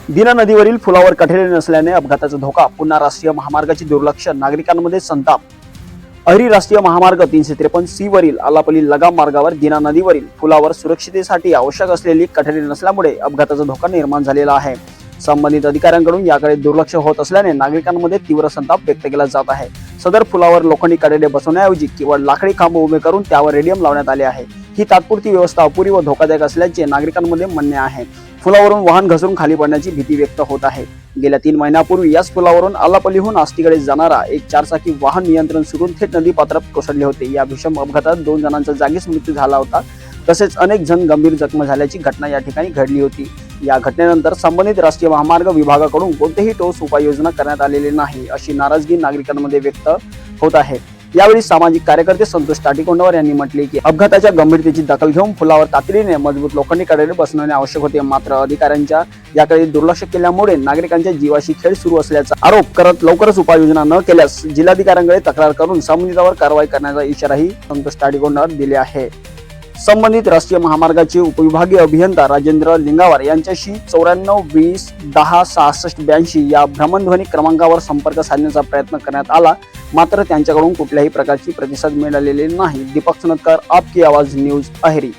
दिना नदीवरील पुलावर कठडे नसल्याने अपघाताचा धोका, पुन्हा राष्ट्रीय महामार्गाची दुर्लक्ष, नागरिकांमध्ये संताप। अहिरी राष्ट्रीय महामार्ग 353C वरील आलापल्ली लगाम मार्गावर दिना नदीवरील पुलावर सुरक्षिततेसाठी आवश्यक असलेली कठडे नसल्यामुळे अपघाताचा धोका निर्माण झालेला आहे। संबंधित अधिकाऱ्यांकडून याकडे दुर्लक्ष होत असल्याने नागरिकांमध्ये तीव्र संताप व्यक्त केला जात आहे। सदर पुलावर लोखंडी कठडे बसवण्याऐवजी केवळ लाकडी खांब उभे करून त्यावर रेडियम लावण्यात आले आहे। ही तात्पुरती व्यवस्था अपुरी व धोकादायक असल्याचे नागरिकांमध्ये म्हणणे आहे। पुलावरून वाहन घसरून खाली पडण्याची भीती व्यक्त होत आहे। गेल्या 3 महिन्यापूर्वी याच पुलावरून आलापल्लीहून आष्टीकडे जाणारा एक 4चाकी वाहन नियंत्रण सुटून थेट नदी पात्रात कोसळले होते। या भीषण अपघातात 2 जणांचा जागीच मृत्यू झाला होता, तसेच अनेक जण गंभीर जखमी झाल्याची घटना या ठिकाणी घडली होती। या घटनेनंतर संबंधित राष्ट्रीय महामार्ग विभागाकडून कोणतेही ठोस उपाययोजना करण्यात आलेली नाही, अशी नाराजगी नागरिकांमध्ये व्यक्त होत आहे। यावेळी सामाजिक कार्यकर्ते संतोष ताटीकोंडवर यांनी म्हटले की अपघाताच्या गंभीरतेची दखल घेऊन पुलावर तातडीने मजबूत लोखंडी कठडे बसवणे आवश्यक होते, मात्र अधिकाऱ्यांच्या याकडे दुर्लक्ष केल्यामुळे नागरिकांच्या जीवाशी खेळ सुरू असल्याचा आरोप करत लवकरच उपाययोजना न केल्यास जिल्हाधिकाऱ्यांकडे तक्रार करून संबंधितांवर कारवाई करण्याचा इशाराही संतोष ताटीकोंडवर दिले आहे। संबंधित राष्ट्रीय महामार्गाचे उपविभागीय अभियंता राजेंद्र लिंगावार यांच्याशी 94 20 10 66 82 या भ्रमणध्वनी क्रमांकावर संपर्क साधण्याचा प्रयत्न करण्यात आला, मात्र त्यांच्याकडून कुठल्याही प्रकारची प्रतिसाद मिळालेले नाही। दीपक सुनतकर, आपकी आवाज न्यूज, अहेरी।